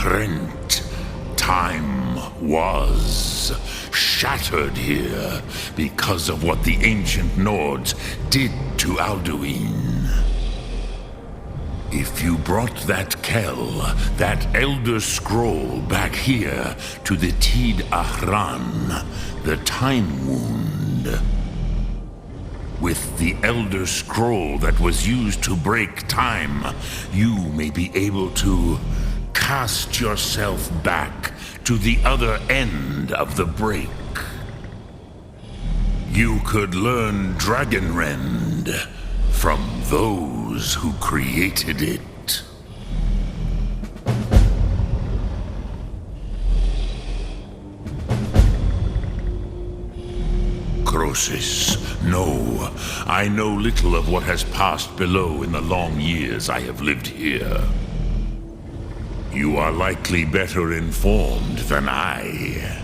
Krent. Time was shattered here because of what the ancient Nords did to Alduin. If you brought that Kell, that Elder Scroll back here to the Tid Ahran, the Time Wound, with the Elder Scroll that was used to break time, you may be able to cast yourself back to the other end of the break. You could learn Dragonrend from those who created it. Croesus, no. I know little of what has passed below in the long years I have lived here. You are likely better informed than I.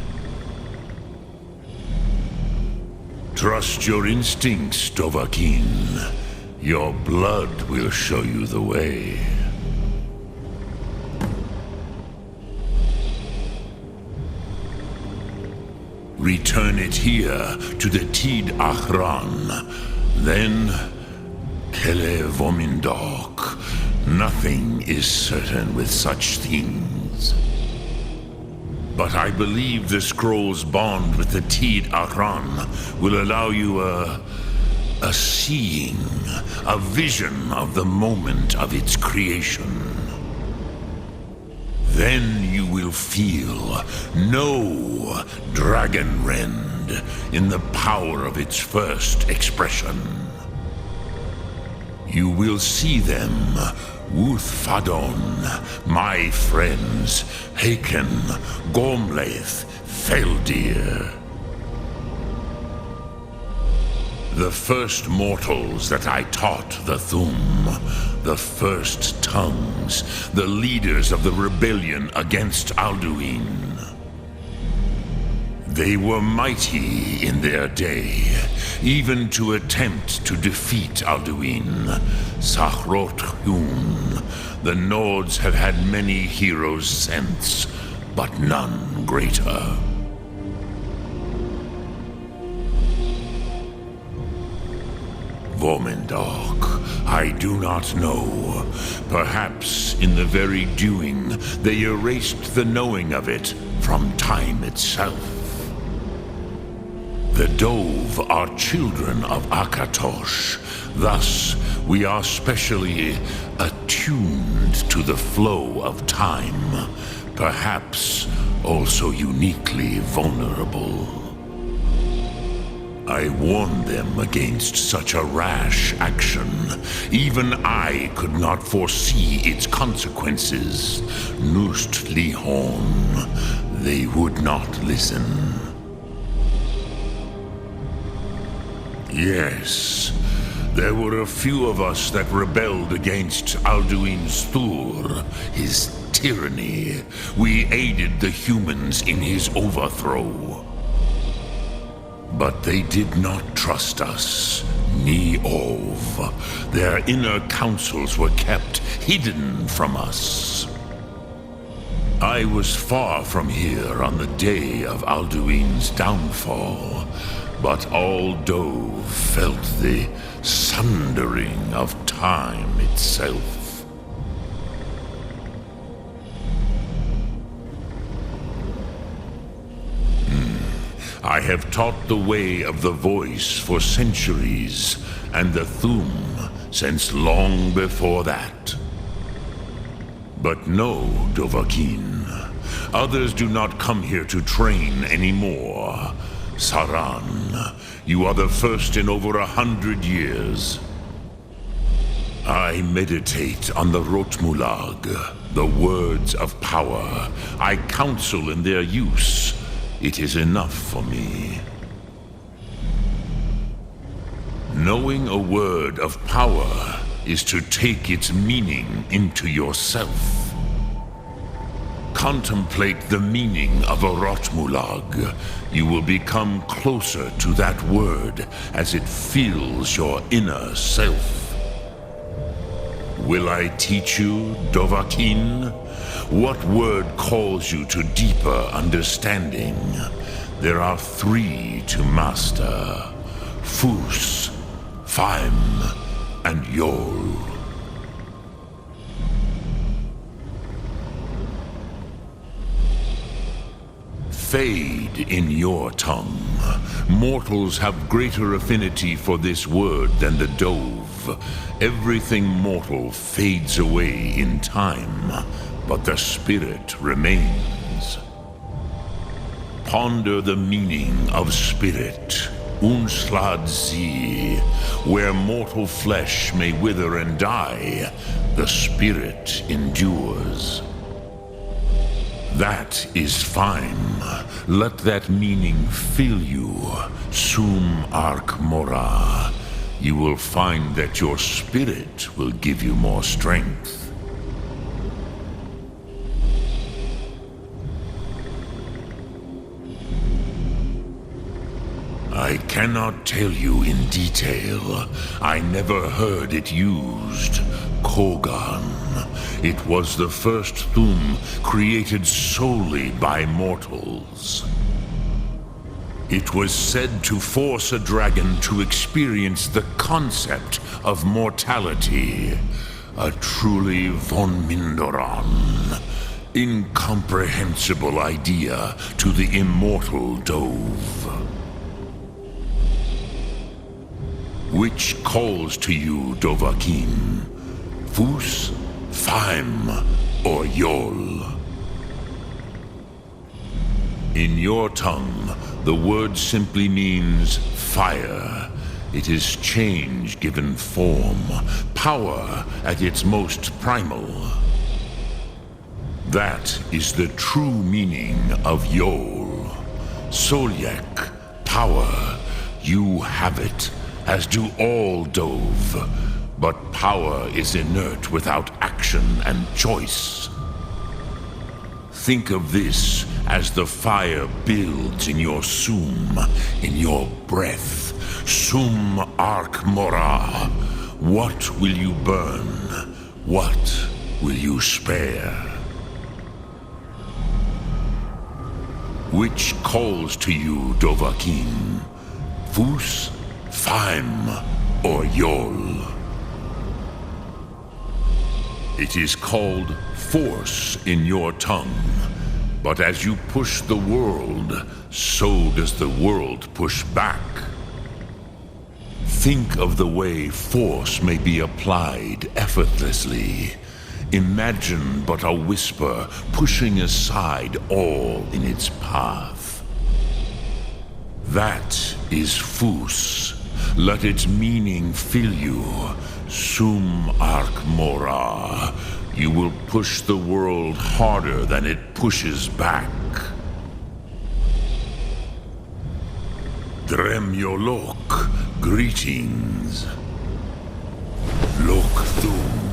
Trust your instincts, Dovahkiin. Your blood will show you the way. Return it here to the Tid Ahran. Then, Kele Vomindok. Nothing is certain with such things. But I believe the scroll's bond with the Tid Ahran will allow you a seeing, a vision of the moment of its creation. Then you will feel, know Dragonrend in the power of its first expression. You will see them, Wuthfadon, my friends, Haken, Gormlaith, Feldir. The first mortals that I taught the Thum, the first tongues, the leaders of the rebellion against Alduin. They were mighty in their day, even to attempt to defeat Alduin. Sahrot Hyun, the Nords have had many heroes since, but none greater. Vomindok, I do not know. Perhaps in the very doing, they erased the knowing of it from time itself. The Dove are children of Akatosh. Thus, we are specially attuned to the flow of time. Perhaps also uniquely vulnerable. I warned them against such a rash action. Even I could not foresee its consequences. Nust Lihon, they would not listen. Yes, there were a few of us that rebelled against Alduin's Thur, his tyranny. We aided the humans in his overthrow. But they did not trust us, ni Ov. Their inner counsels were kept hidden from us. I was far from here on the day of Alduin's downfall, but all Dove felt the sundering of time itself. I have taught the way of the voice for centuries, and the Thum since long before that. But no, Dovahkiin. Others do not come here to train anymore. Saran, you are the first in over 100 years. I meditate on the Rotmulag, the words of power. I counsel in their use. It is enough for me. Knowing a word of power is to take its meaning into yourself. Contemplate the meaning of a Rotmulag. You will become closer to that word as it fills your inner self. Will I teach you, Dovahkiin? What word calls you to deeper understanding? There are three to master: Fus, Faim, and Yol. Fade in your tongue. Mortals have greater affinity for this word than the Dove. Everything mortal fades away in time, but the spirit remains. Ponder the meaning of spirit, Unslad Zi. Where mortal flesh may wither and die, the spirit endures. That is Faim. Let that meaning fill you, Sum Ark Mora. You will find that your spirit will give you more strength. I cannot tell you in detail. I never heard it used. Kogan. It was the first Thum created solely by mortals. It was said to force a dragon to experience the concept of mortality. A truly von Mindoran. Incomprehensible idea to the immortal Dove. Which calls to you, Dovahkiin? Fus, Faim, or Yol? In your tongue, the word simply means fire. It is change given form, power at its most primal. That is the true meaning of Yol. Solyek, power. You have it, as do all Dove. But power is inert without action and choice. Think of this as the fire builds in your Sum, in your breath. Sum Ark Mora. What will you burn? What will you spare? Which calls to you, Dovahkiin? Fus, Faim, or Yol? It is called force in your tongue. But as you push the world, so does the world push back. Think of the way force may be applied effortlessly. Imagine but a whisper pushing aside all in its path. That is Fus. Let its meaning fill you. Sum Ark Mora. You will push the world harder than it pushes back. Drem Yolok, greetings. Lok Thum.